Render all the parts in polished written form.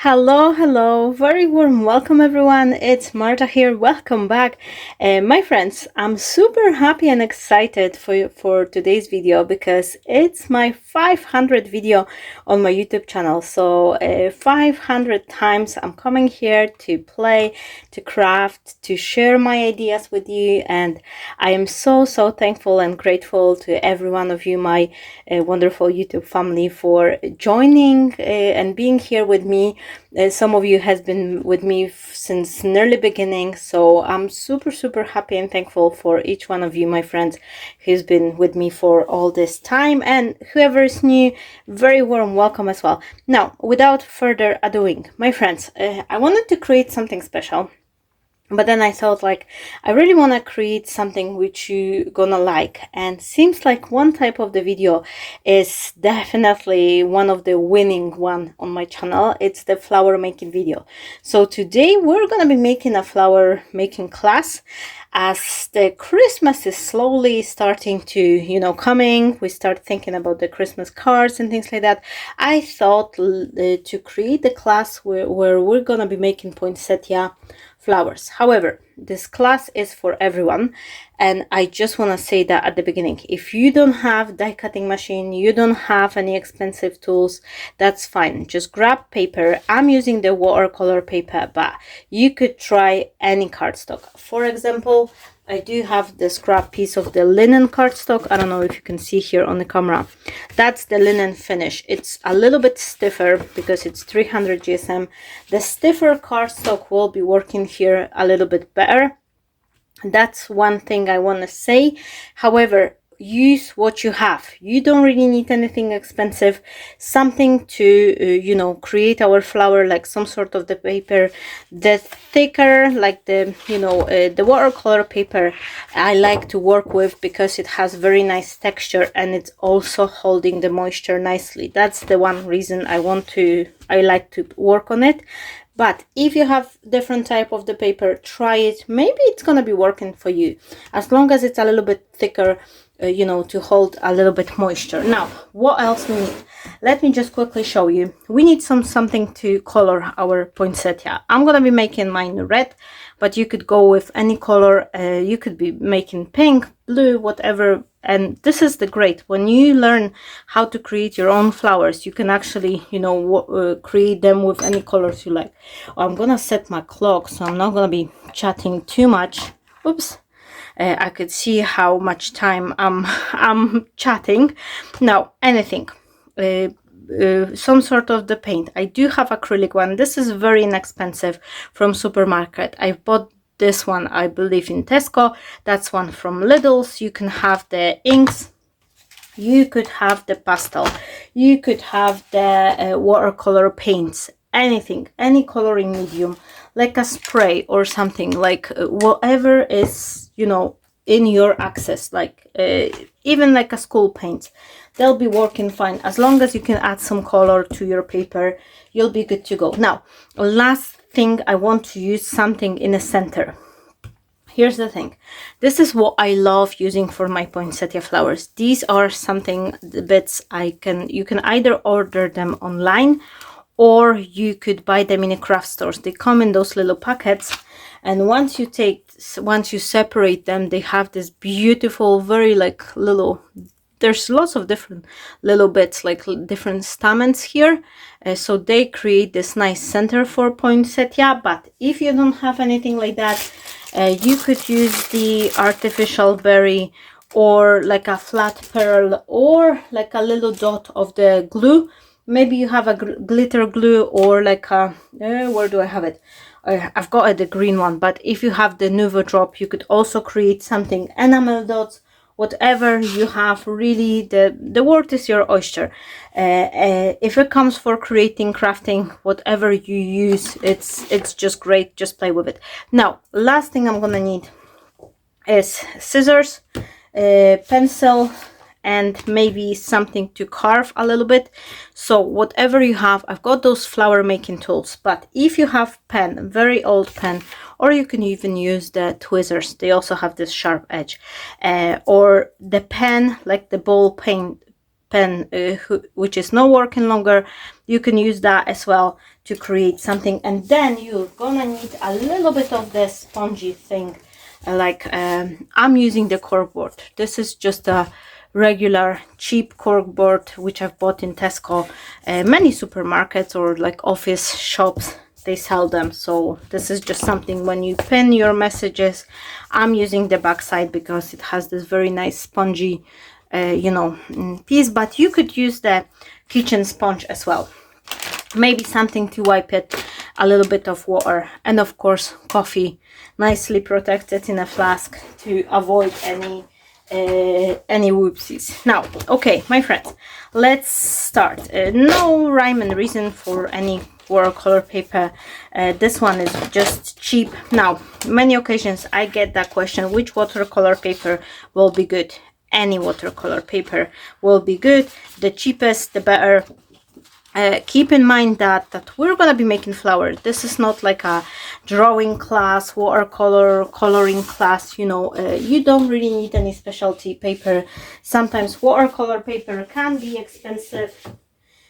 Hello, hello, very warm welcome everyone. It's Marta here. Welcome back, my friends. I'm super happy and excited for today's video because it's my 500 video on my YouTube channel. So 500 times I'm coming here to play, to craft, to share my ideas with you, and I am so thankful and grateful to every one of you, my wonderful YouTube family, for joining and being here with me. Some of you has been with me since nearly beginning, so I'm super happy and thankful for each one of you, my friends, who's been with me for all this time, and whoever is new, very warm welcome as well. Now, without further ado, my friends, I wanted to create something special. But then I thought, like, I really want to create something which you gonna like, and seems like one type of the video is definitely one of the winning one on my channel. It's the flower making video. So today we're gonna be making a flower making class. As the Christmas is slowly starting to, coming, we start thinking about the Christmas cards and things like that. I thought to create the class where we're gonna be making poinsettia flowers. However, this class is for everyone, and I just want to say that at the beginning, if you don't have die cutting machine, you don't have any expensive tools, that's fine. Just grab paper. I'm using the watercolor paper, but you could try any cardstock. For example, I do have the scrap piece of the linen cardstock. I don't know if you can see here on the camera. That's the linen finish. It's a little bit stiffer because it's 300 GSM. The stiffer cardstock will be working here a little bit better. That's one thing I want to say. However, use what you have. You don't really need anything expensive. Something to create our flower, like some sort of the paper. The thicker, like the watercolor paper, I like to work with because it has very nice texture and it's also holding the moisture nicely. That's the one reason I like to work on it. But if you have different type of the paper, try it. Maybe it's gonna be working for you, as long as it's a little bit thicker, to hold a little bit moisture. Now, what else we need? Let me just quickly show you. We need something to color our poinsettia. I'm gonna be making mine red, but you could go with any color. You could be making pink, blue, whatever. And this is the great, when you learn how to create your own flowers, you can actually create them with any colors you like. I'm gonna set my clock, so I'm not gonna be chatting too much. Oops. I could see how much time I'm chatting. Now, anything, some sort of the paint. I do have acrylic one. This is very inexpensive from supermarket. I bought this one, I believe, in Tesco. That's one from Lidl's. You can have the inks. You could have the pastel. You could have the watercolor paints. Anything, any coloring medium, like a spray or something, like whatever is in your access, like even like a school paint, they'll be working fine. As long as you can add some color to your paper, you'll be good to go. Now, last thing, I want to use something in the center. Here's the thing. This is what I love using for my poinsettia flowers. These are something, the bits you can either order them online, or you could buy them in the craft stores. They come in those little packets, and once you separate them, they have this beautiful, very like little, there's lots of different little bits, like different stamens here. So they create this nice center for poinsettia. But if you don't have anything like that, you could use the artificial berry, or like a flat pearl, or like a little dot of the glue. Maybe you have a glitter glue, or like a where do I have it? I've got the green one. But if you have the Nuvo drop, you could also create something, enamel dots, whatever you have. Really, the word is your oyster. If it comes for creating, crafting, whatever you use, it's just great. Just play with it. Now, last thing I'm gonna need is scissors, pencil, and maybe something to carve a little bit. So whatever you have, I've got those flower making tools. But if you have pen, very old pen, or you can even use the tweezers, they also have this sharp edge, or the pen, like the ball pen which is not working longer, you can use that as well to create something. And then you're gonna need a little bit of this spongy thing, like I'm using the cork board. This is just a regular cheap cork board which I've bought in Tesco. Many supermarkets or like office shops, they sell them. So this is just something when you pen your messages. I'm using the back side because it has this very nice spongy you know, piece, but you could use the kitchen sponge as well. Maybe something to wipe it, a little bit of water, and of course coffee, nicely protected in a flask to avoid any whoopsies. Now, okay, my friends, let's start. No rhyme and reason for any watercolor paper. This one is just cheap. Now, many occasions I get that question, which watercolor paper will be good? Any watercolor paper will be good. The cheapest, the better. Keep in mind that we're gonna be making flowers. This is not like a drawing class, watercolor coloring class, you know. You don't really need any specialty paper. Sometimes watercolor paper can be expensive,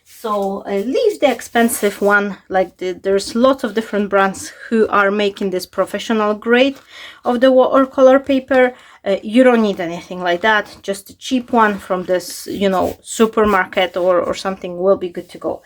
so leave the expensive one. Like there's lots of different brands who are making this professional grade of the watercolor paper. You don't need anything like that. Just a cheap one from this, you know, supermarket or something will be good to go.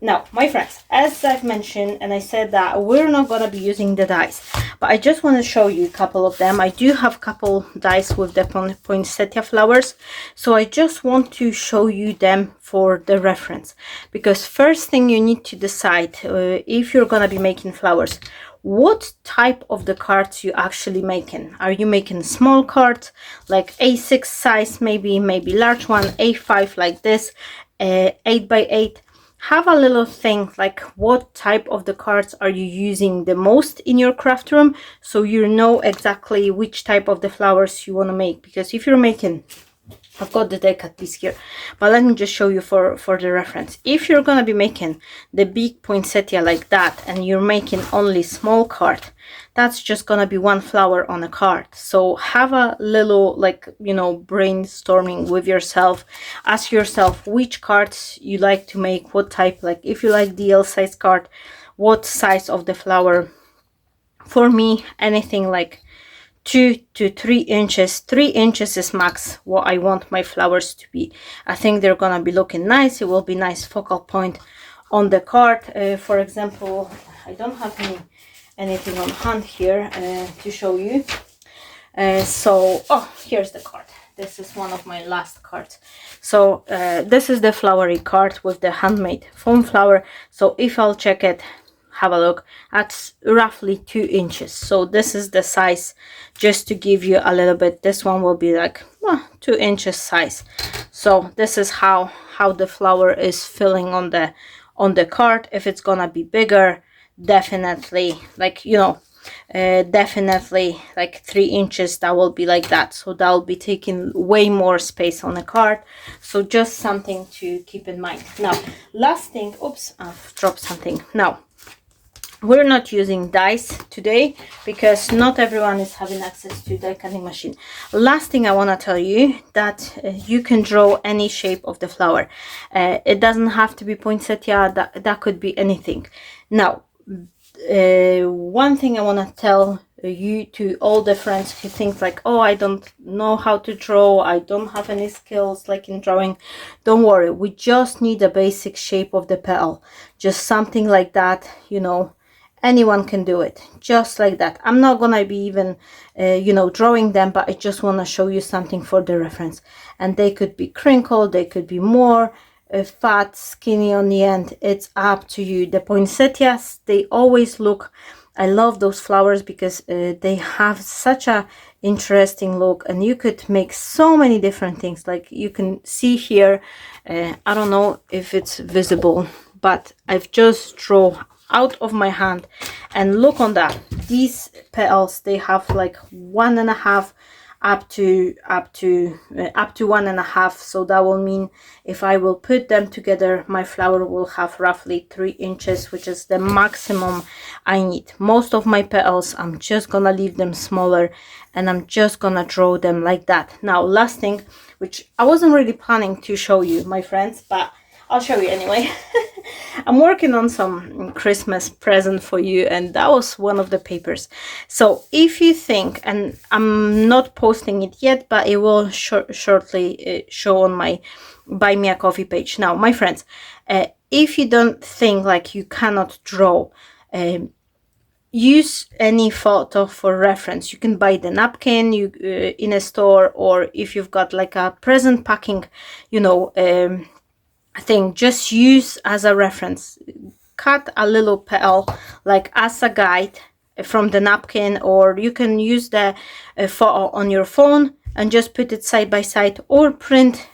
Now, my friends, as I've mentioned, and I said that we're not going to be using the dies, but I just want to show you a couple of them. I do have a couple dies with the poinsettia flowers, so I just want to show you them for the reference, because first thing you need to decide if you're going to be making flowers, what type of the cards you actually making. Are you making small cards like A6 size, maybe large one, A5 like this, 8 by 8? Have a little think like what type of the cards are you using the most in your craft room, so you know exactly which type of the flowers you want to make. Because if you're making, I've got the die cut piece here, but let me just show you for the reference. If you're gonna be making the big poinsettia like that and you're making only small card, that's just gonna be one flower on a card. So have a little, like, you know, brainstorming with yourself. Ask yourself which cards you like to make, what type. Like if you like DL size card, what size of the flower. For me, anything like 2 to 3 inches. 3 inches is max what I want my flowers to be. I think they're gonna be looking nice. It will be nice focal point on the card. For example, I don't have anything on hand here to show you. Oh, here's the card. This is one of my last cards. So this is the flowery card with the handmade foam flower. So if I'll check it, have a look, that's roughly 2 inches. So this is the size, just to give you a little bit. This one will be like 2 inches size. So this is how the flower is filling on the card. If it's gonna be bigger, definitely, like, you know, definitely like 3 inches, that will be like that. So that will be taking way more space on the card. So just something to keep in mind. Now, last thing, oops, I've dropped something. Now, we're not using dies today because not everyone is having access to die cutting machine. Last thing I want to tell you, that you can draw any shape of the flower. It doesn't have to be poinsettia, that could be anything. Now, one thing I want to tell you, to all the friends who think like, oh, I don't know how to draw, I don't have any skills like in drawing, don't worry, we just need a basic shape of the petal, just something like that, you know. Anyone can do it just like that. I'm not gonna be even you know, drawing them, but I just want to show you something for the reference. And they could be crinkled, they could be more fat, skinny on the end. It's up to you. The poinsettias, they always look, I love those flowers because they have such a interesting look, and you could make so many different things. Like you can see here, I don't know if it's visible, but I've just drawn out of my hand, and look on that. These petals, they have like 1.5 up to 1.5. So that will mean if I will put them together, my flower will have roughly 3 inches, which is the maximum I need. Most of my petals, I'm just gonna leave them smaller, and I'm just gonna draw them like that. Now, last thing, which I wasn't really planning to show you, my friends, but I'll show you anyway. I'm working on some Christmas present for you, and that was one of the papers. So if you think, and I'm not posting it yet, but it will shortly show on my Buy Me a Coffee page. Now, my friends, if you don't think like you cannot draw, use any photo for reference. You can buy the napkin in a store, or if you've got like a present packing, you know, thing, just use as a reference. Cut a little petal like as a guide from the napkin, or you can use the photo on your phone and just put it side by side, or print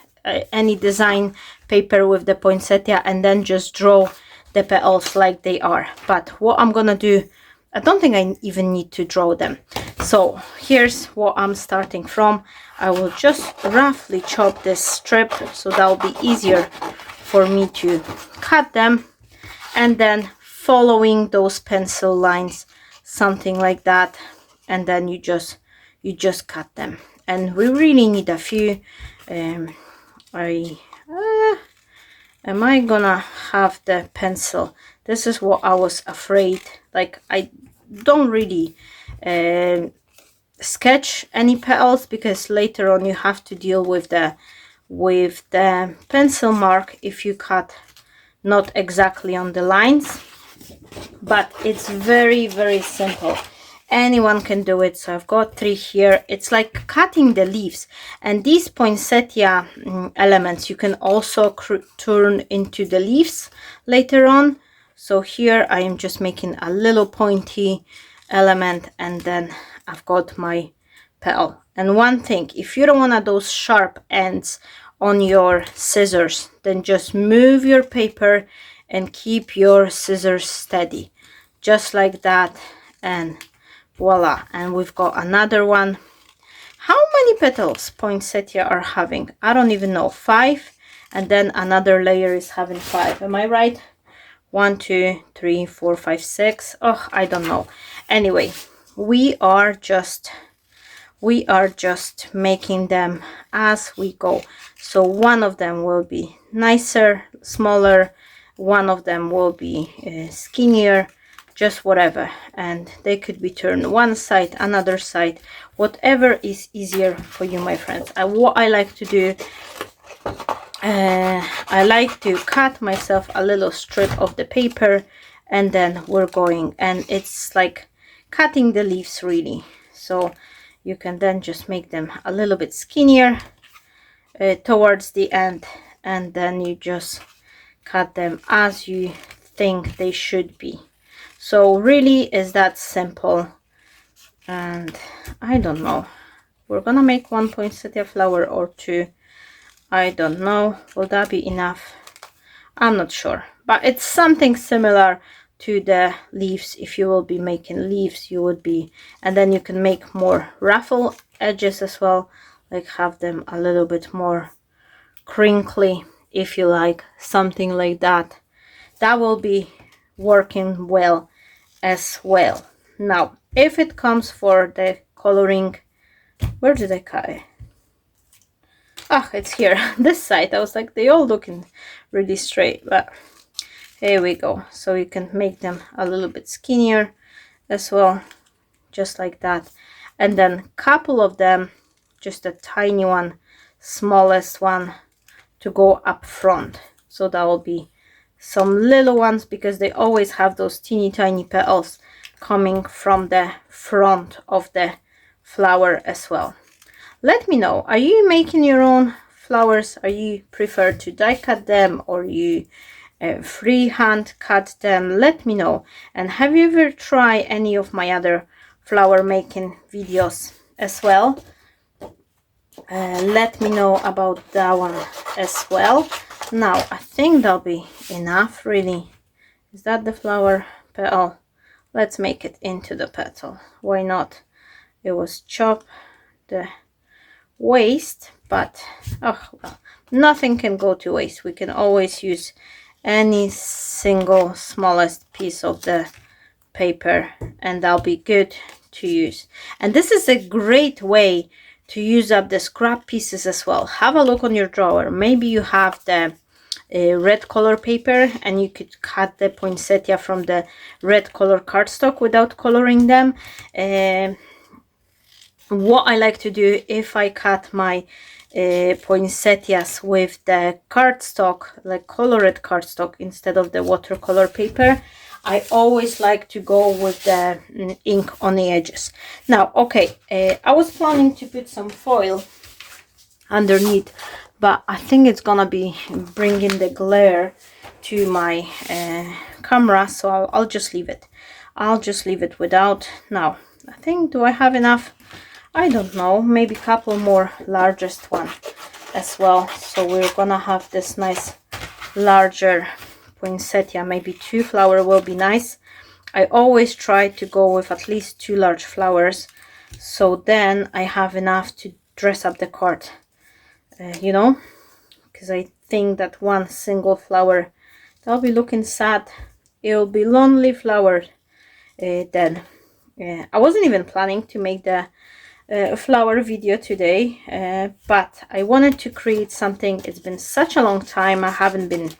any design paper with the poinsettia and then just draw the petals like they are. But what I'm gonna do, I don't think I even need to draw them. So here's what I'm starting from. I will just roughly chop this strip, so that will be easier for me to cut them, and then following those pencil lines, something like that, and then you just cut them. And we really need a few. Am I gonna have the pencil? This is what I was afraid. Like, I don't really sketch any petals, because later on you have to deal with the pencil mark if you cut not exactly on the lines. But it's very, very simple. Anyone can do it. So I've got 3 here. It's like cutting the leaves, and these poinsettia elements you can also turn into the leaves later on. So here I am just making a little pointy element, and then I've got my petal. And one thing, if you don't want those sharp ends on your scissors, then just move your paper and keep your scissors steady, just like that, and voila. And we've got another one. How many petals poinsettia are having? I don't even know. 5, and then another layer is having 5. Am I right? 1, 2, 3, 4, 5, 6. Oh, I don't know. Anyway, we are just making them as we go. So one of them will be nicer, smaller, one of them will be skinnier, just whatever, and they could be turned one side, another side, whatever is easier for you, my friends. What I like to do, I like to cut myself a little strip of the paper, and then we're going, and it's like cutting the leaves really. So you can then just make them a little bit skinnier towards the end, and then you just cut them as you think they should be. So really is that simple. And I don't know, we're gonna make 1 poinsettia flower or 2. I don't know, will that be enough? I'm not sure, but it's something similar to the leaves. If you will be making leaves, you would be, and then you can make more ruffle edges as well, like have them a little bit more crinkly if you like, something like that. That will be working well as well. Now, if it comes for the coloring, where did I cut it? Ah, it's here. This side. I was like, they all looking really straight, but here we go. So you can make them a little bit skinnier as well, just like that. And then couple of them, just a tiny one, smallest one, to go up front. So that will be some little ones, because they always have those teeny tiny petals coming from the front of the flower as well. Let me know, are you making your own flowers? Are you prefer to die cut them, or you freehand cut them? Let me know. And have you ever tried any of my other flower making videos as well? Let me know about that one as well. Now I think that'll be enough really. Is that the flower petal? Let's make it into the petal. Why not? It was chopped the waste, but oh well, nothing can go to waste. We can always use any single smallest piece of the paper, and that'll be good to use. And this is a great way to use up the scrap pieces as well. Have a look on your drawer. Maybe you have the red color paper, and you could cut the poinsettia from the red color cardstock without coloring them. What I like to do, if I cut my poinsettias with the cardstock, like colored cardstock instead of the watercolor paper, I always like to go with the ink on the edges. Now, okay, I was planning to put some foil underneath, but I think it's gonna be bringing the glare to my camera, so I'll just leave it. I'll just leave it without. Now, I think, do I have enough? I don't know, maybe a couple more largest one as well. So we're gonna have this nice larger poinsettia. Maybe 2 flower will be nice. I always try to go with at least 2 large flowers, so then I have enough to dress up the card, you know, because I think that one single flower, that'll be looking sad. It'll be lonely flower then. I wasn't even planning to make the flower video today, but I wanted to create something. It's been such a long time I haven't been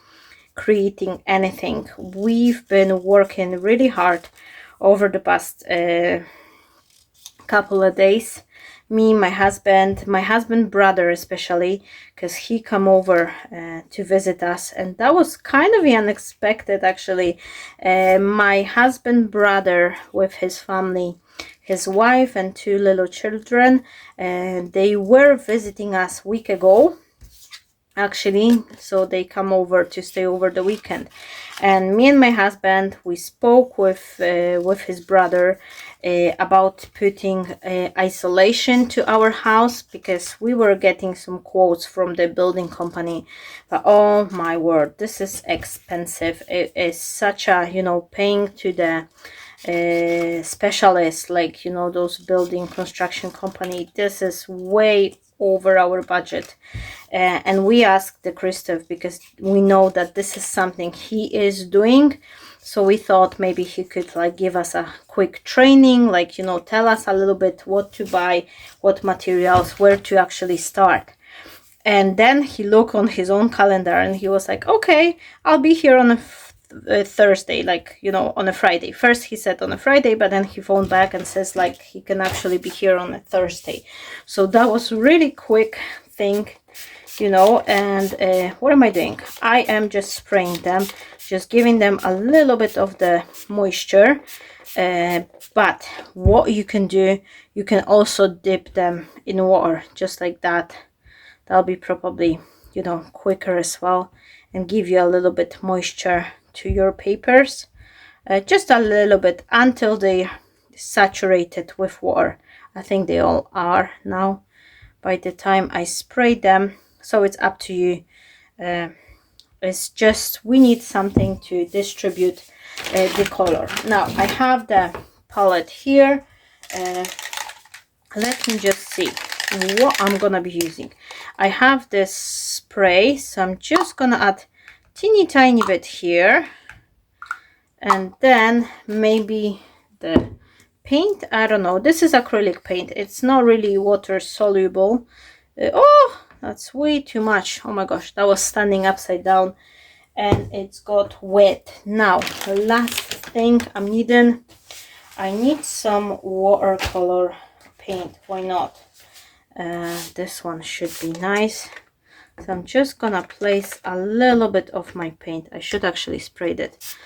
creating anything. We've been working really hard over the past couple of days. Me, my husband brother especially, because he come over to visit us, and that was kind of unexpected actually. My husband brother with his family, his wife and 2 little children, and they were visiting us a week ago actually, so they come over to stay over the weekend. And me and my husband, we spoke with his brother about putting isolation to our house, because we were getting some quotes from the building company, but oh my word, this is expensive. It is such a, you know, paying to the specialists, like, you know, those building construction company. This is way over our budget, and we asked the Christoph, because we know that this is something he is doing, so we thought maybe he could like give us a quick training, like, you know, tell us a little bit what to buy, what materials, where to actually start. And then he looked on his own calendar and he was like, okay, I'll be here on a Thursday, like, you know, on a Friday. First he said on a Friday, but then he phoned back and says like he can actually be here on a Thursday. So that was really quick thing, you know. And what am I doing? I am just spraying them, just giving them a little bit of the moisture. But what you can do, you can also dip them in water just like that. That'll be probably, you know, quicker as well, and give you a little bit moisture to your papers, just a little bit, until they saturated with water. I think they all are now by the time I sprayed them, so it's up to you. It's just we need something to distribute the color. Now I have the palette here. Let me just see what I'm gonna be using. I have this spray, so I'm just gonna add teeny tiny bit here, and then maybe the paint. I don't know, this is acrylic paint, it's not really water soluble. Oh, that's way too much. Oh my gosh, that was standing upside down and it's got wet. Now last thing I'm needing, I need some watercolor paint. Why not? This one should be nice. So I'm just gonna place a little bit of my paint. I should actually spray it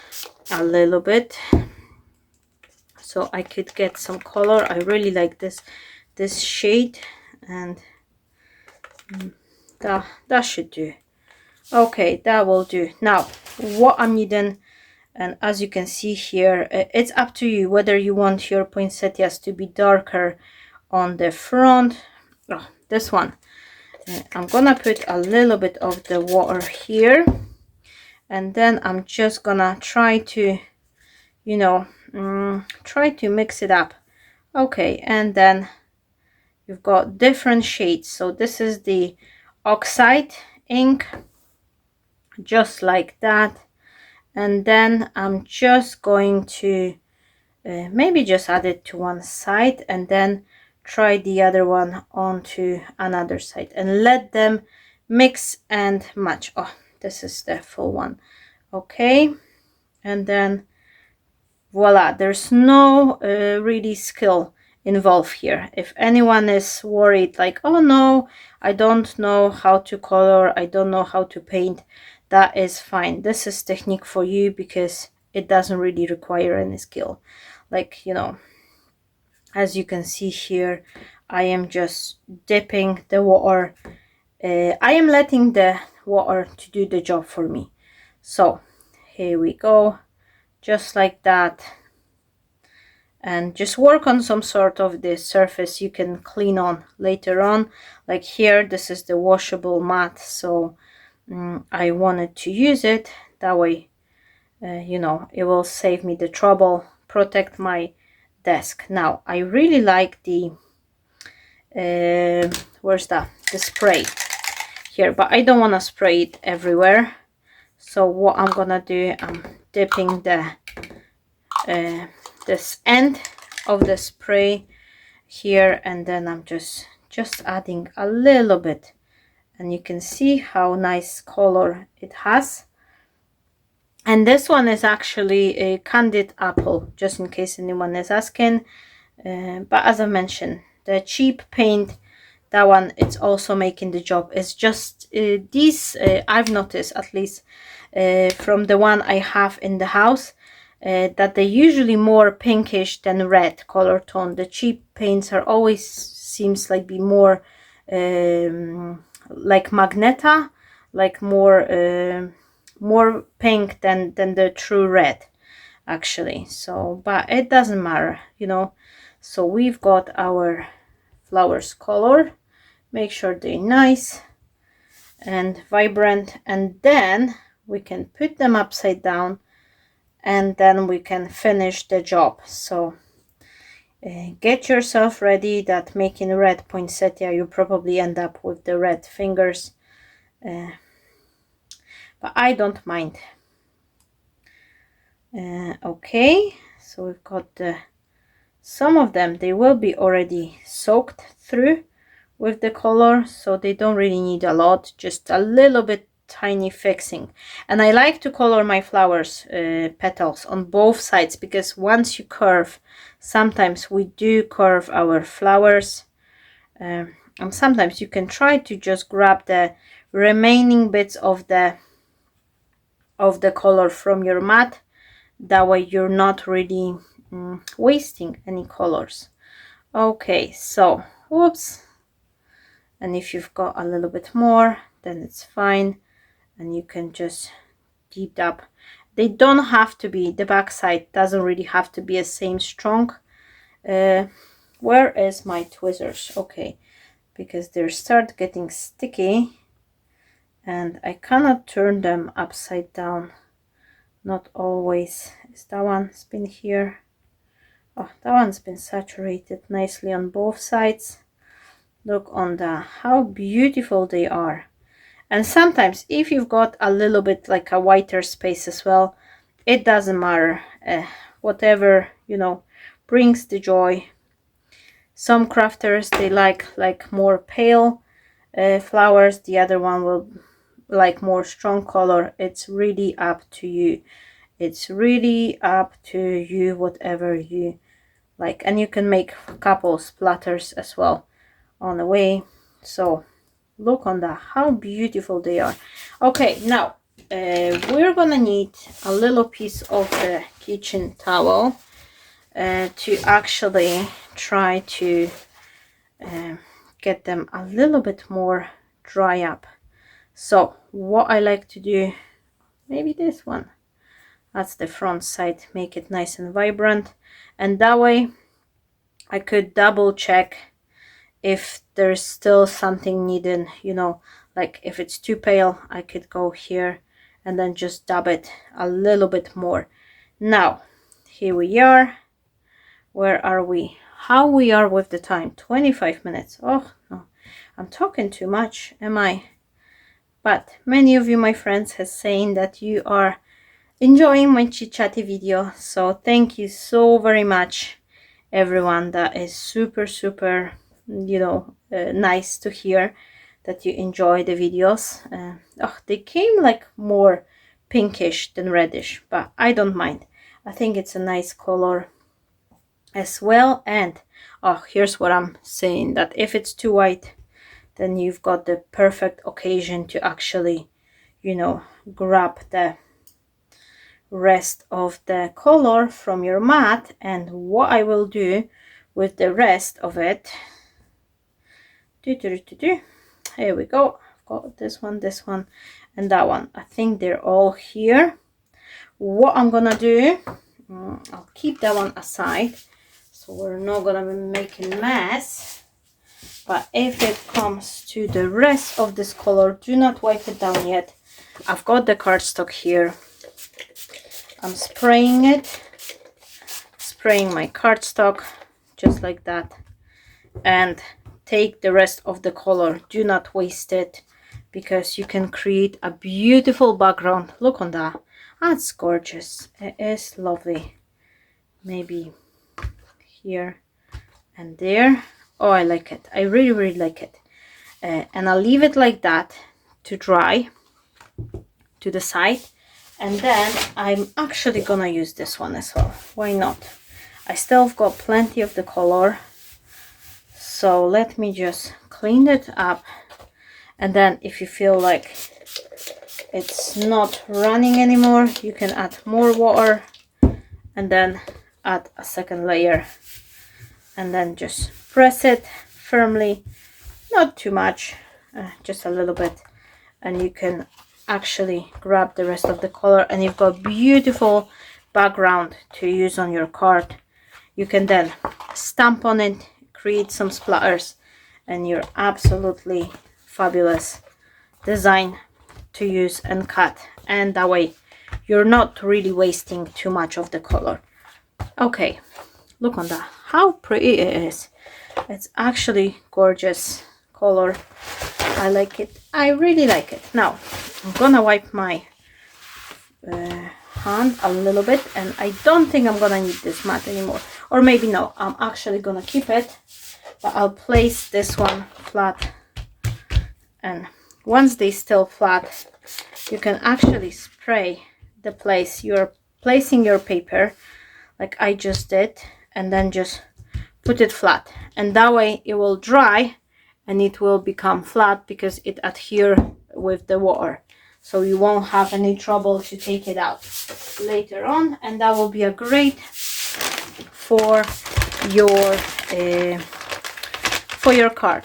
a little bit so I could get some color. I really like this shade, and that should do. Okay, that will do. Now what I'm needing, and as you can see here, it's up to you whether you want your poinsettias to be darker on the front. Oh, this one, I'm gonna put a little bit of the water here, and then I'm just gonna try to, you know, try to mix it up. Okay, and then, you've got different shades. So this is the oxide ink, just like that. And then I'm just going to maybe just add it to one side and then try the other one onto another side and let them mix and match. Oh, this is the full one. Okay, and then voila, there's no really skill involved here. If anyone is worried like, oh no, I don't know how to color, I don't know how to paint, that is fine. This is technique for you because it doesn't really require any skill. Like, you know, as you can see here, I am just dipping the water. I am letting the water to do the job for me. So here we go, just like that. And just work on some sort of the surface you can clean on later on. Like here, this is the washable mat, so I wanted to use it that way. You know, it will save me the trouble, protect my desk. Now I really like the where's that, the spray here, but I don't want to spray it everywhere. So what I'm gonna do, I'm dipping the this end of the spray here, and then I'm just adding a little bit, and you can see how nice color it has. And this one is actually a candied apple, just in case anyone is asking. But as I mentioned, the cheap paint, that one, it's also making the job. It's just these I've noticed, at least from the one I have in the house, that they're usually more pinkish than red color tone. The cheap paints are always seems like be more like Magneta, like more pink than the true red actually. So but it doesn't matter, you know. So we've got our flowers color, make sure they're nice and vibrant, and then we can put them upside down and then we can finish the job. So get yourself ready that making red poinsettia you probably end up with the red fingers, but I don't mind. Okay, so we've got some of them, they will be already soaked through with the color, so they don't really need a lot, just a little bit tiny fixing. And I like to color my flowers petals on both sides, because once you curve, sometimes we do curve our flowers, and sometimes you can try to just grab the remaining bits of the color from your mat. That way you're not really wasting any colors. Okay, so whoops, and if you've got a little bit more, then it's fine, and you can just deep up. They don't have to be, the back side doesn't really have to be the same strong. Where is my tweezers? Okay, because they start getting sticky and I cannot turn them upside down. Not always. Is that one's been here? Oh, that one's been saturated nicely on both sides. Look on that, how beautiful they are. And sometimes if you've got a little bit like a whiter space as well, it doesn't matter. Whatever, you know, brings the joy. Some crafters, they like more pale flowers, the other one will like more strong color. It's really up to you. It's really up to you, whatever you like. And you can make a couple splatters as well on the way. So look on that, how beautiful they are. Okay, now we're gonna need a little piece of the kitchen towel to actually try to get them a little bit more dry up. So what I like to do, maybe this one, that's the front side, make it nice and vibrant, and that way I could double check if there's still something needed, you know, like if it's too pale, I could go here and then just dab it a little bit more. Now here we are. Where are we? how we are with the time. 25 minutes. Oh no, I'm talking too much, am I? But many of you, my friends, has saying that you are enjoying my chit-chatty video, so thank you so very much, everyone. That is super nice to hear that you enjoy the videos. They came like more pinkish than reddish, but I don't mind. I think it's a nice color as well. And here's what I'm saying, that if it's too white, then you've got the perfect occasion to actually, grab the rest of the color from your mat. And what I will do with the rest of it, here we go. I've got this one, and that one. I think they're all here. What I'm gonna do, I'll keep that one aside, so we're not gonna be making a mess. But if it comes to the rest of this color, do not wipe it down yet. I've got the cardstock here. I'm spraying my cardstock just like that, and take the rest of the color. Do not waste it, because you can create a beautiful background. Look on that. That's gorgeous. It is lovely. Maybe here and there. Oh, I like it. I really like it. And I'll leave it like that to dry to the side. And then I'm actually gonna use this one as well. Why not? I still have got plenty of the color. So let me just clean it up. And then if you feel like it's not running anymore, you can add more water and then add a second layer. And then just press it firmly, not too much, just a little bit. And you can actually grab the rest of the color, and you've got beautiful background to use on your card. You can then stamp on it, create some splatters, and you're absolutely fabulous design to use and cut. And that way you're not really wasting too much of the color. Okay, look on that, how pretty it is. It's actually gorgeous color. I like it. I really like it. Now I'm gonna wipe my hand a little bit, and I don't think I'm gonna need this mat anymore. Or maybe no, I'm actually gonna keep it, but I'll place this one flat. And once they still flat, you can actually spray the place you're placing your paper, like I just did, and then just put it flat. And that way it will dry and it will become flat, because it adheres with the water, so you won't have any trouble to take it out later on. And that will be a great for your card.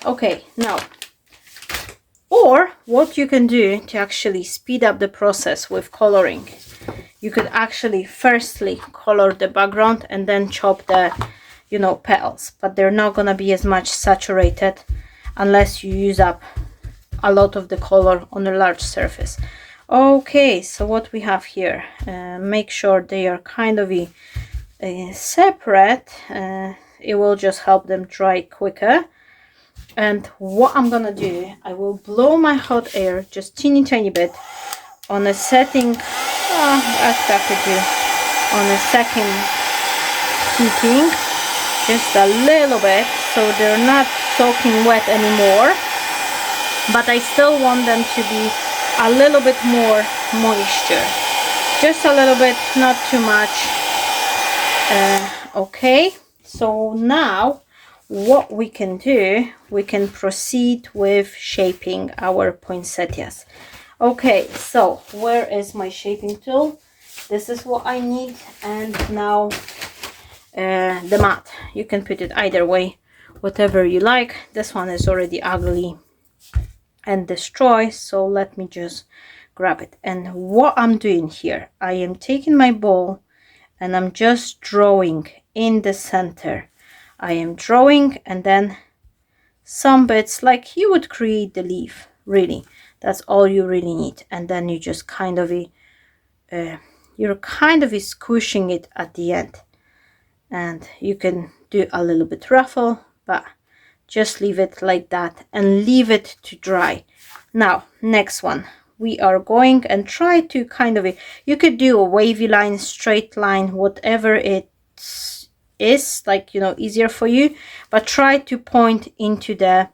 Okay, now, or what you can do to actually speed up the process with coloring, you could actually firstly color the background and then chop the petals, but they're not gonna be as much saturated unless you use up a lot of the color on a large surface. Okay, so what we have here, make sure they are kind of separate. It will just help them dry quicker. And what I'm gonna do, I will blow my hot air just tiny bit on a setting, on a second heating, just a little bit, so they're not soaking wet anymore, but I still want them to be a little bit more moisture, just a little bit, not too much. Okay, so now what we can do, we can proceed with shaping our poinsettias. Okay, so where is my shaping tool? This is what I need. And now the mat, you can put it either way, whatever you like. This one is already ugly and destroyed, so let me just grab it. And what I'm doing here, I am taking my ball and I'm just drawing in the center. I am drawing, and then some bits like you would create the leaf, really. That's all you really need. And then you just kind of you're kind of squishing it at the end. And you can do a little bit ruffle, but just leave it like that and leave it to dry. Now, next one, we are going and try to kind of, you could do a wavy line, straight line, whatever it is, like, you know, easier for you, but try to point into the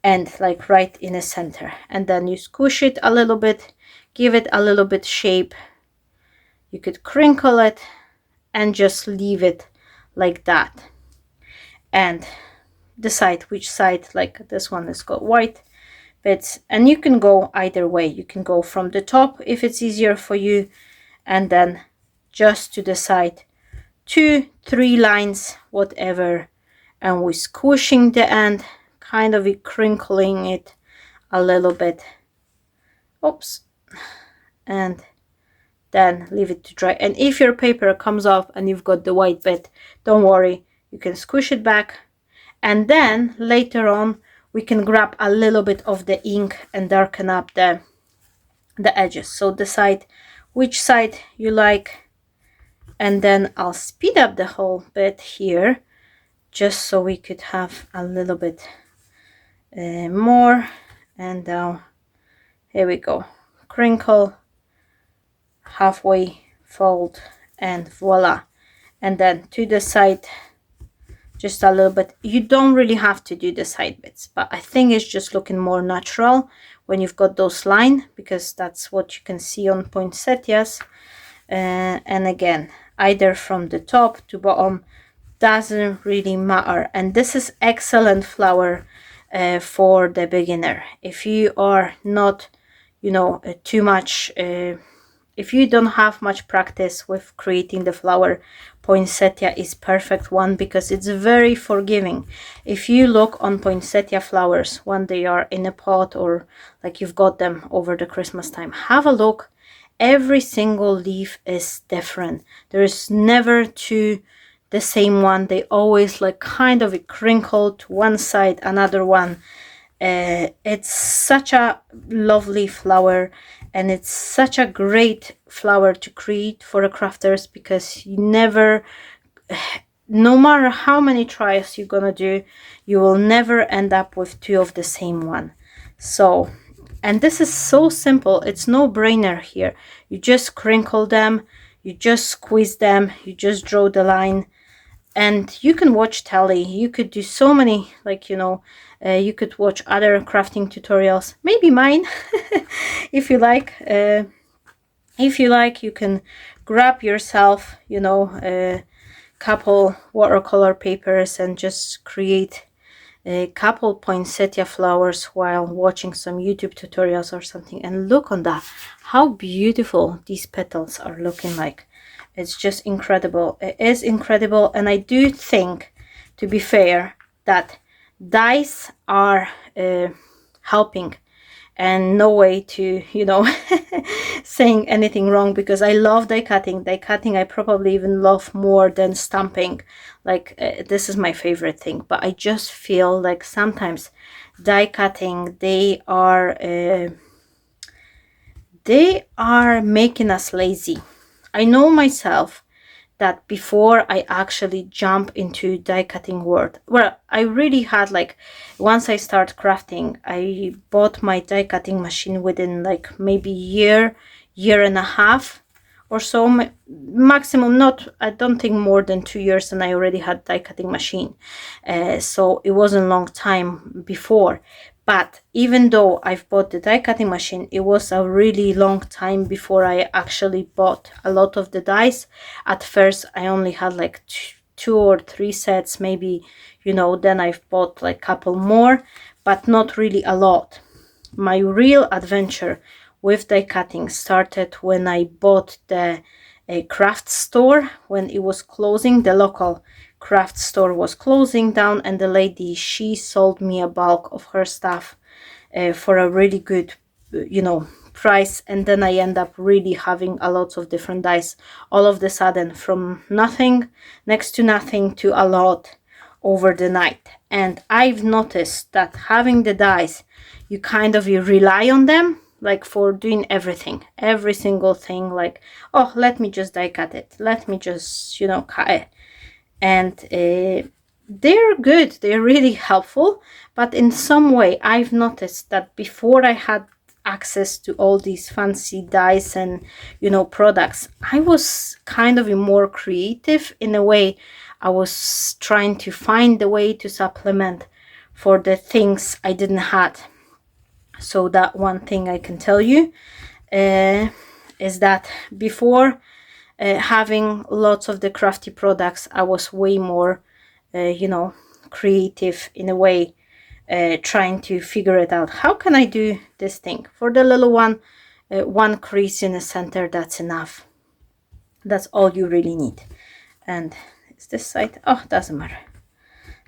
end, like right in the center, and then you squish it a little bit, give it a little bit shape. You could crinkle it and just leave it like that, and decide which side, like this one has got white bits, and you can go either way. You can go from the top if it's easier for you, and then just to the side, 2-3 lines, whatever, and we're squishing the end, kind of crinkling it a little bit. Oops. And then leave it to dry. And if your paper comes off and you've got the white bit, don't worry, you can squish it back, and then later on we can grab a little bit of the ink and darken up the edges. So decide which side you like, and then I'll speed up the whole bit here just so we could have a little bit more. And now here we go, crinkle, halfway fold, and voila. And then to the side, just a little bit. You don't really have to do the side bits, but I think it's just looking more natural when you've got those lines, because that's what you can see on poinsettias. And again, either from the top to bottom, doesn't really matter. And this is excellent flower for the beginner. If you are not, you know, too much, if you don't have much practice with creating the flower, poinsettia is perfect one, because it's very forgiving. If you look on poinsettia flowers when they are in a pot, or like you've got them over the Christmas time, have a look. Every single leaf is different. There is never two the same one. They always like kind of a crinkle to one side, another one. It's such a lovely flower, and it's such a great flower to create for the crafters, because you never, no matter how many tries you're gonna do, you will never end up with two of the same one. So, and this is so simple, it's no brainer here. You just crinkle them, you just squeeze them, you just draw the line, and you can watch telly. You could do so many, like, you know, you could watch other crafting tutorials, maybe mine, if you like. If you like, you can grab yourself, you know, a couple watercolor papers and just create a couple poinsettia flowers while watching some YouTube tutorials or something. And look on that, how beautiful these petals are looking like. It's just incredible. It is incredible. And I do think, to be fair, that dyes are helping, and no way to, you know, saying anything wrong, because I love die cutting. Die cutting I probably even love more than stamping. Like this is my favorite thing. But I just feel like sometimes die cutting, they are making us lazy. I know myself that before I actually jump into die cutting world, well, I really had, like, once I start crafting, I bought my die cutting machine within like maybe year and a half or so, maximum. Not, I don't think more than 2 years, and I already had die cutting machine. So it wasn't a long time before. But even though I've bought the die cutting machine, it was a really long time before I actually bought a lot of the dies. At first, I only had like 2 or 3 sets, maybe, you know, then I've bought like a couple more, but not really a lot. My real adventure with die cutting started when I bought the craft store, when it was closing. The local craft store was closing down, and the lady, she sold me a bulk of her stuff for a really good, you know, price. And then I end up really having a lot of different dies all of the sudden, from nothing, next to nothing, to a lot over the night. And I've noticed that having the dies, you kind of, you rely on them, like for doing everything, every single thing, like, oh, let me just die cut it, let me just, you know, cut it. And they're good, they're really helpful, but in some way I've noticed that before I had access to all these fancy dyes and, you know, products, I was kind of more creative in a way. I was trying to find the way to supplement for the things I didn't have. So that one thing I can tell you is that before having lots of the crafty products, I was way more you know, creative in a way, trying to figure it out. How can I do this thing? For the little one, one crease in the center, that's enough. That's all you really need. And is this side? Oh, doesn't matter.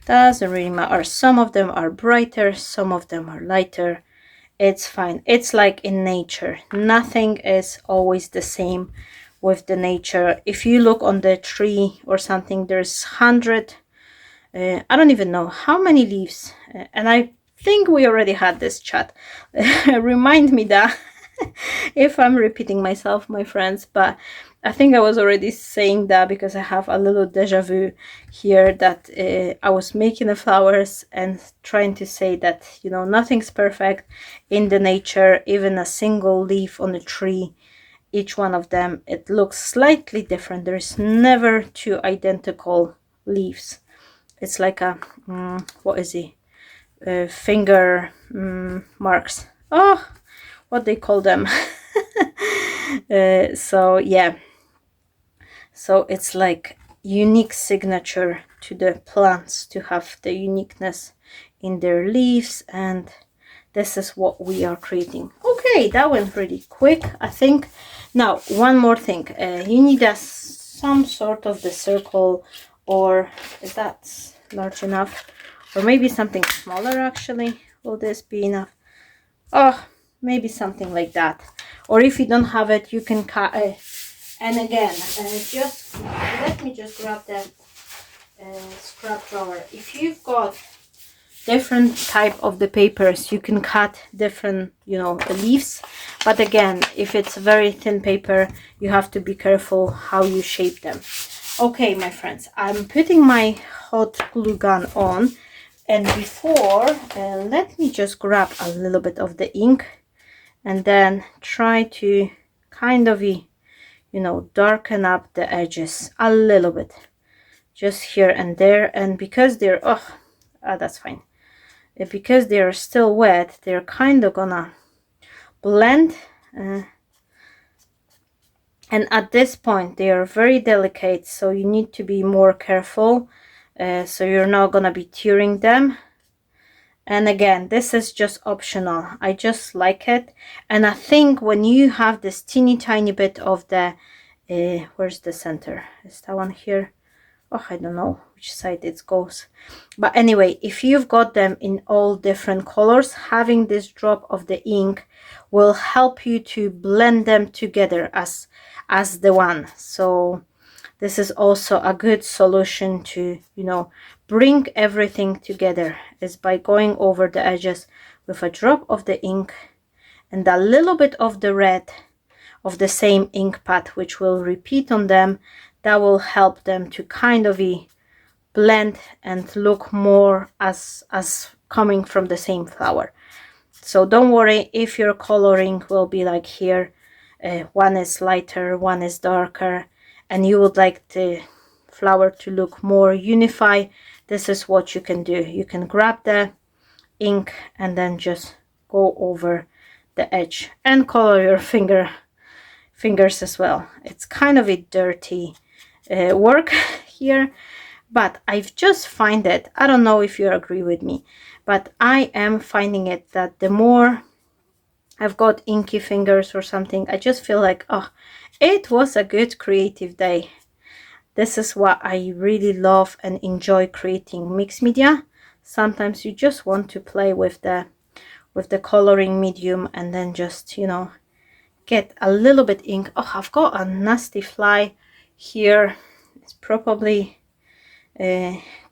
Doesn't really matter. Some of them are brighter, some of them are lighter. It's fine. It's like in nature. Nothing is always the same with the nature. If you look on the tree or something, there's 100 I don't even know how many leaves, and I think we already had this chat. Remind me that if I'm repeating myself, my friends, but I think I was already saying that because I have a little deja vu here that I was making the flowers and trying to say that, you know, nothing's perfect in the nature. Even a single leaf on a tree, each one of them, it looks slightly different. There's never two identical leaves. It's like a what is it, finger marks, oh, what they call them. So yeah, so it's like unique signature to the plants to have the uniqueness in their leaves, and this is what we are creating. Okay, that went really quick, I think. Now one more thing, you need some sort of the circle, or is that large enough, or maybe something smaller actually. Will this be enough? Oh, maybe something like that. Or if you don't have it, you can cut it. And again, just let me just grab the scrap drawer. If you've got different type of the papers, you can cut different, you know, the leaves. But again, if it's very thin paper, you have to be careful how you shape them. Okay, my friends, I'm putting my hot glue gun on, and before, let me just grab a little bit of the ink and then try to kind of, you know, darken up the edges a little bit, just here and there. And because they're, that's fine. Because they're still wet, they're kind of gonna blend. And at this point they are very delicate, so you need to be more careful, so you're not gonna be tearing them. And again, this is just optional. I just like it. And I think when you have this teeny tiny bit of the where's the center, is that one here? Oh, I don't know which side it goes, but anyway, if you've got them in all different colors, having this drop of the ink will help you to blend them together as the one. So this is also a good solution to, you know, bring everything together, is by going over the edges with a drop of the ink and a little bit of the red of the same ink pad, which will repeat on them. That will help them to kind of blend and look more as coming from the same flower. So don't worry if your coloring will be like here, one is lighter, one is darker, and you would like the flower to look more unified. This is what you can do. You can grab the ink and then just go over the edge and color your fingers as well. It's kind of a dirty work here, but I've just find it, I don't know if you agree with me, but I am finding it that the more I've got inky fingers or something, I just feel like, oh, it was a good creative day. This is what I really love and enjoy creating mixed media. Sometimes you just want to play with the coloring medium and then just, you know, get a little bit ink. Oh, I've got a nasty fly here. It's probably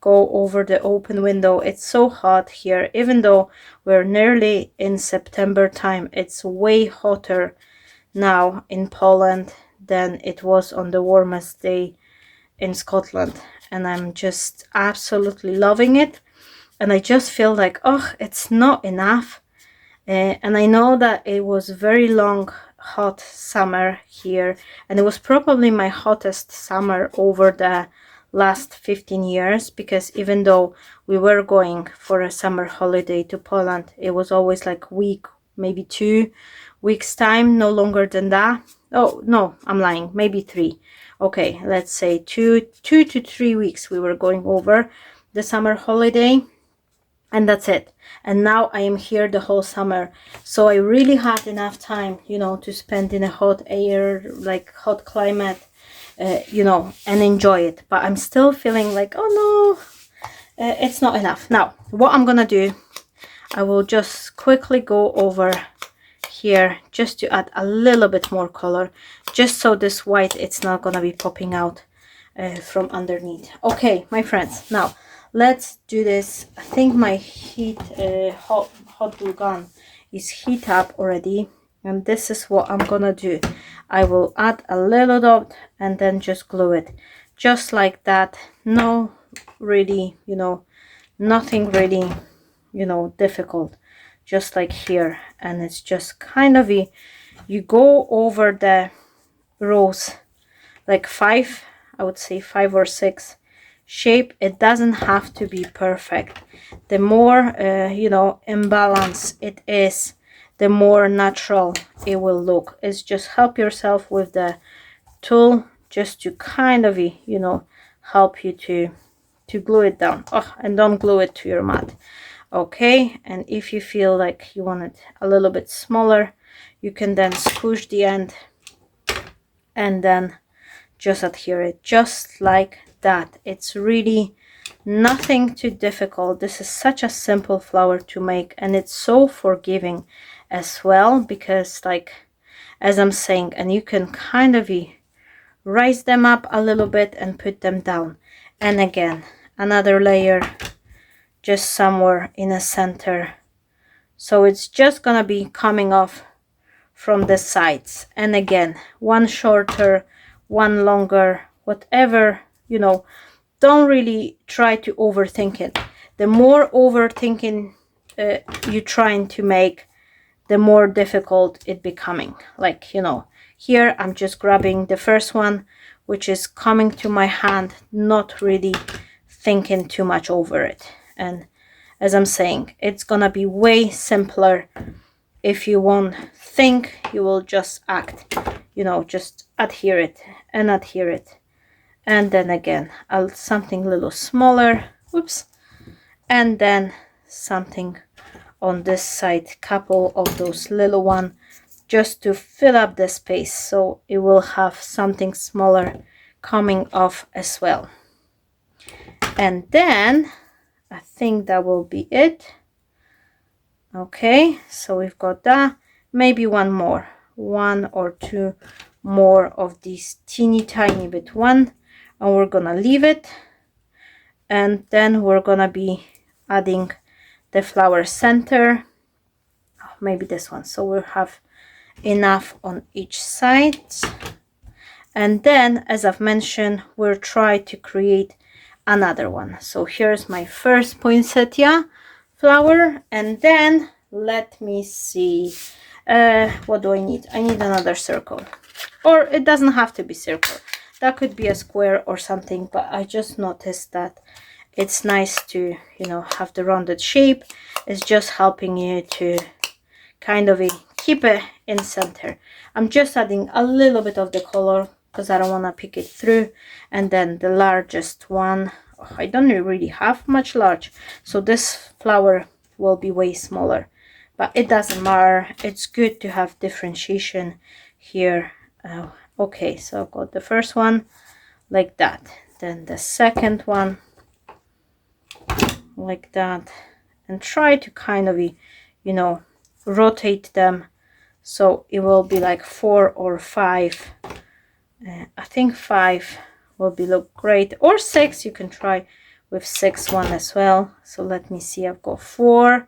go over the open window. It's so hot here, even though we're nearly in September time. It's way hotter now in Poland than it was on the warmest day in Scotland. and I'm just absolutely loving it. And I just feel like, oh, it's not enough. And I know that it was very long hot summer here, and it was probably my hottest summer over the last 15 years, because even though we were going for a summer holiday to Poland, it was always like week, maybe 2 weeks time, no longer than that. Oh no, I'm lying, maybe 3. Okay, let's say 2 to 3 weeks we were going over the summer holiday, and that's it. And now I am here the whole summer, so I really had enough time, you know, to spend in a hot air, like hot climate, you know, and enjoy it. But I'm still feeling like, oh no, it's not enough. Now what I'm gonna do, I will just quickly go over here just to add a little bit more color, just so this white, it's not gonna be popping out from underneath. Okay, my friends, now let's do this. I think my hot glue gun is heat up already, and this is what I'm gonna do. I will add a little dot and then just glue it just like that. No, really, you know, nothing really, you know, difficult, just like here. And it's just kind of you go over the rows like 5, I would say 5 or 6 shape. It doesn't have to be perfect. The more you know, imbalance it is, the more natural it will look. It's just help yourself with the tool just to kind of, you know, help you to glue it down. Oh, and don't glue it to your mat. Okay, and if you feel like you want it a little bit smaller, you can then squish the end and then just adhere it just like that. It's really nothing too difficult. This is such a simple flower to make, and it's so forgiving as well, because like, as I'm saying, and you can kind of rise them up a little bit and put them down, and again another layer just somewhere in the center, so it's just gonna be coming off from the sides, and again one shorter, one longer, whatever, you know. Don't really try to overthink it. The more overthinking you're trying to make, the more difficult it becoming. Like, you know, here I'm just grabbing the first one, which is coming to my hand, not really thinking too much over it. And as I'm saying, it's gonna be way simpler. If you won't think, you will just act, you know, just adhere it and adhere it. And then again, something a little smaller, whoops, and then something on this side, couple of those little one, just to fill up the space, so it will have something smaller coming off as well. And then I think that will be it. Okay, so we've got that. Maybe one or two more of these teeny tiny bit one, and we're gonna leave it. And then we're gonna be adding the flower center, maybe this one, so we'll have enough on each side. And then, as I've mentioned, we'll try to create another one. So here's my first poinsettia flower, and then let me see, what do I need? I need another circle, or it doesn't have to be circle, that could be a square or something, but I just noticed that it's nice to, you know, have the rounded shape. It's just helping you to kind of keep it in center. I'm just adding a little bit of the color because I don't want to pick it through. And then the largest one, oh, I don't really have much large, so this flower will be way smaller, but it doesn't matter. It's good to have differentiation here. Okay, so I've got the first one like that, then the second one like that, and try to kind of, you know, rotate them so it will be like 4 or 5. I think 5 will be look great, or 6. You can try with 6 one as well. So let me see, I've got 4,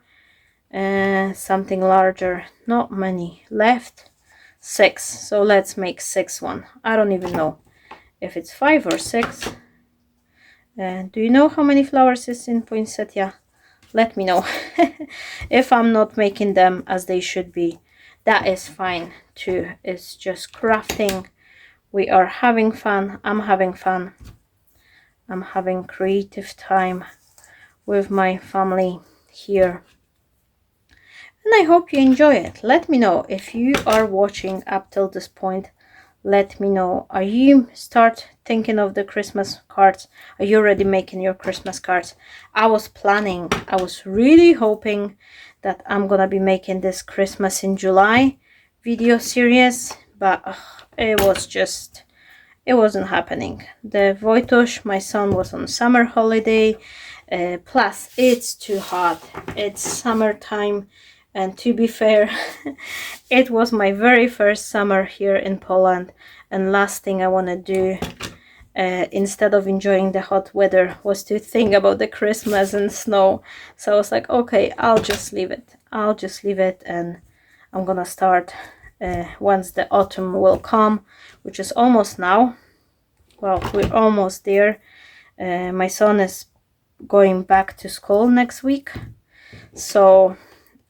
something larger, not many left, 6. So let's make 6 one. I don't even know if it's 5 or 6. Do you know how many flowers is in poinsettia? Let me know. If I'm not making them as they should be, that is fine too. It's just crafting. We are having fun. I'm having fun. I'm having creative time with my family here. And I hope you enjoy it. Let me know if you are watching up till this point. Let me know. Are you start thinking of the Christmas cards? Are you already making your Christmas cards? I was planning, I was really hoping that I'm gonna be making this Christmas in July video series, but it wasn't happening. The Wojtuś, my son, was on summer holiday, plus it's too hot. It's summertime, and to be fair, it was my very first summer here in Poland, and last thing I want to do instead of enjoying the hot weather was to think about the Christmas and snow. So I was like, okay, I'll just leave it. I'll just leave it, and I'm gonna start once the autumn will come, which is almost now. Well, we're almost there. My son is going back to school next week, so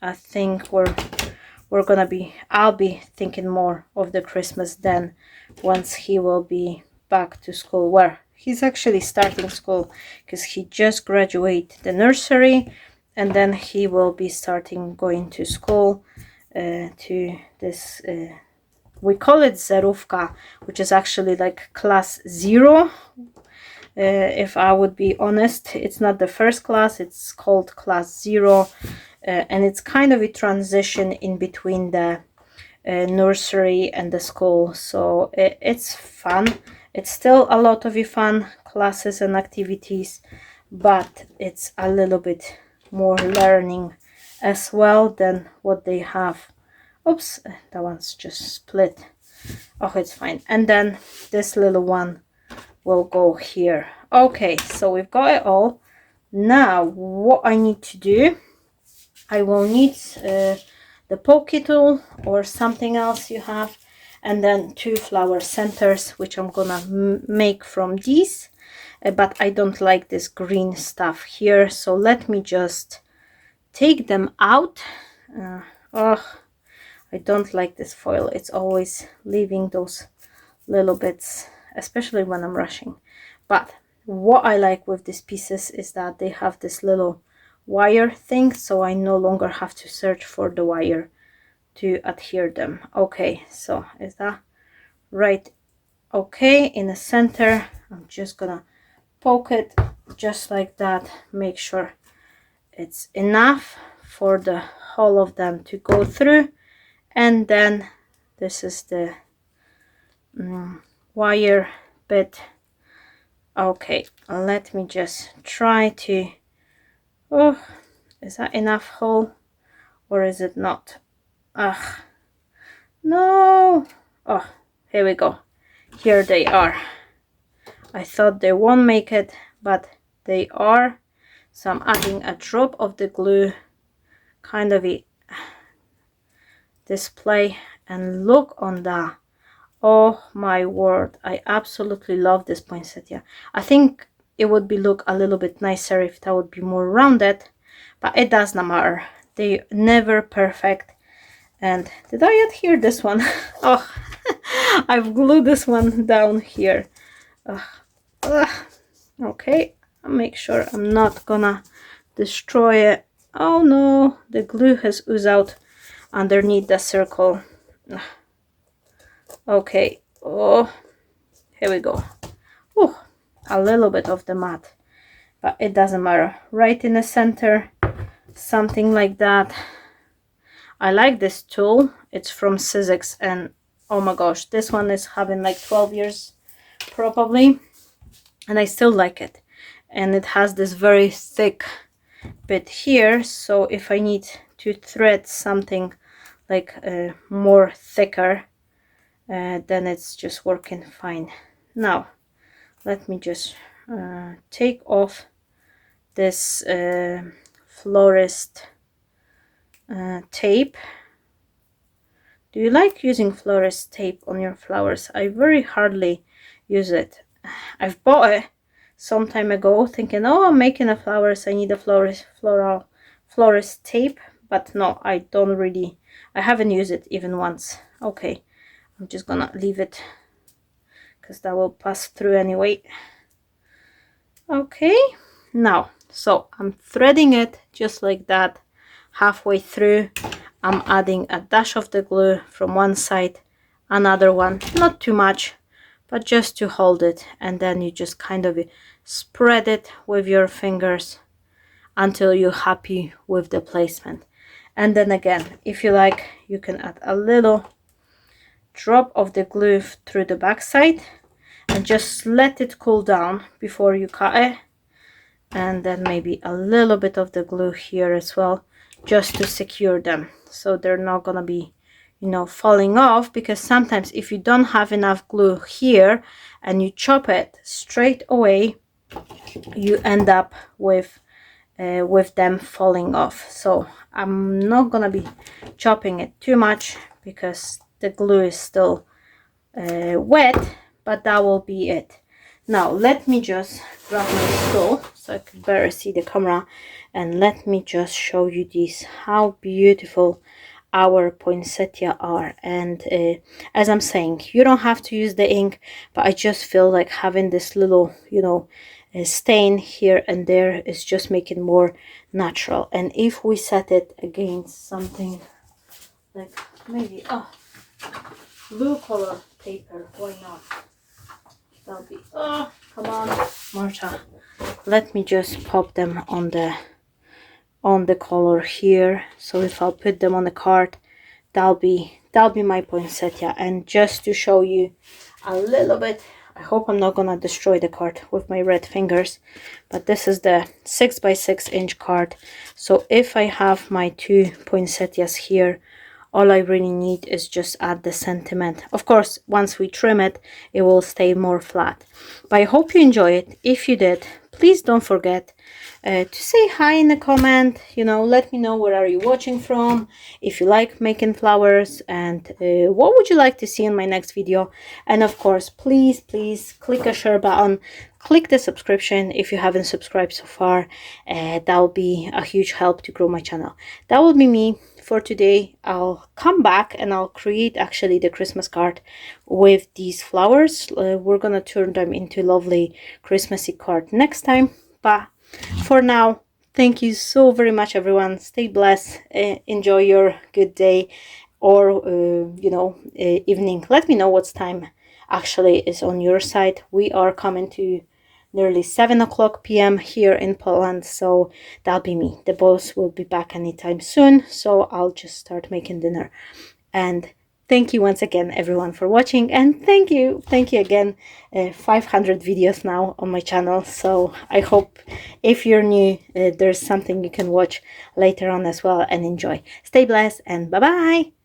I think we're gonna be, I'll be thinking more of the Christmas then, once he will be back to school, where he's actually starting school, because he just graduated the nursery, and then he will be starting going to school to this we call it zerówka, which is actually like class 0. If I would be honest, it's not the first class, it's called class 0, and it's kind of a transition in between the nursery and the school. So it's fun. It's still a lot of fun classes and activities, but it's a little bit more learning as well than what they have. Oops, that one's just split. Oh, it's fine. And then this little one will go here. Okay, so we've got it all. Now what I need to do, I will need the poke tool or something else you have, and then 2 flower centers, which I'm gonna make from these, but I don't like this green stuff here, so let me just take them out. Oh, I don't like this foil. It's always leaving those little bits, especially when I'm rushing. But what I like with these pieces is that they have this little wire thing, so I no longer have to search for the wire to adhere them. Okay, so is that right? Okay, in the center, I'm just gonna poke it just like that, make sure it's enough for the whole of them to go through. And then this is the wire bit. Okay, let me just try to, oh, is that enough hole or is it not? Ugh, no. Oh, here we go. Here they are. I thought they won't make it, but they are. So I'm adding a drop of the glue, kind of a display, and look on that. Oh my word, I absolutely love this poinsettia. I think it would be look a little bit nicer if that would be more rounded, but it does not matter. They never perfect. And did I adhere this one? Oh, I've glued this one down here. Okay, I'll make sure I'm not gonna destroy it. Oh no, the glue has oozed out underneath the circle. Okay, oh, here we go. Oh, a little bit of the mat, but it doesn't matter. Right in the center, something like that. I like this tool. It's from Sizzix, and oh my gosh, this one is having like 12 years probably, and I still like it. And it has this very thick bit here, so if I need to thread something like more thicker, then it's just working fine. Now let me just take off this florist tape. Do you like using florist tape on your flowers? I very hardly use it. I've bought it some time ago, thinking, oh, I'm making a flowers, I need a florist tape, but no, I don't really, I haven't used it even once. Okay, I'm just gonna leave it because that will pass through anyway. Okay, now, so I'm threading it just like that. Halfway through, I'm adding a dash of the glue from one side, another one, not too much, but just to hold it, and then you just kind of spread it with your fingers until you're happy with the placement. And then again, if you like, you can add a little drop of the glue through the back side and just let it cool down before you cut it. And then maybe a little bit of the glue here as well, just to secure them so they're not gonna be, you know, falling off, because sometimes if you don't have enough glue here and you chop it straight away, you end up with them falling off. So I'm not gonna be chopping it too much because the glue is still wet, but that will be it. Now let me just grab my stool so I can better see the camera, and let me just show you this, how beautiful our poinsettia are. And as I'm saying, you don't have to use the ink, but I just feel like having this little, you know, stain here and there is just making more natural. And if we set it against something like maybe blue color paper, why not? That'll be, oh, come on, Marta. Let me just pop them on the color here. So if I'll put them on the card, that'll be my poinsettia. And just to show you a little bit, I hope I'm not gonna destroy the card with my red fingers, but this is the 6 by 6 inch card. So if I have my 2 poinsettias here, all I really need is just add the sentiment. Of course, once we trim it, it will stay more flat. But I hope you enjoy it. If you did, please don't forget to say hi in the comment. You know, let me know where are you watching from, if you like making flowers, and what would you like to see in my next video. And of course, please click a share button, click the subscription if you haven't subscribed so far. That will be a huge help to grow my channel. That will be me for today. I'll come back and I'll create actually the Christmas card with these flowers. We're gonna turn them into lovely Christmassy card next time. But for now, thank you so very much, everyone. Stay blessed. Enjoy your good day, or you know, evening. Let me know what time actually is on your side. We are coming to nearly 7 p.m. here in Poland, so that'll be me. The boss will be back anytime soon, so I'll just start making dinner. And thank you once again, everyone, for watching, and thank you again. 500 videos now on my channel, so I hope if you're new, there's something you can watch later on as well and enjoy. Stay blessed, and bye bye.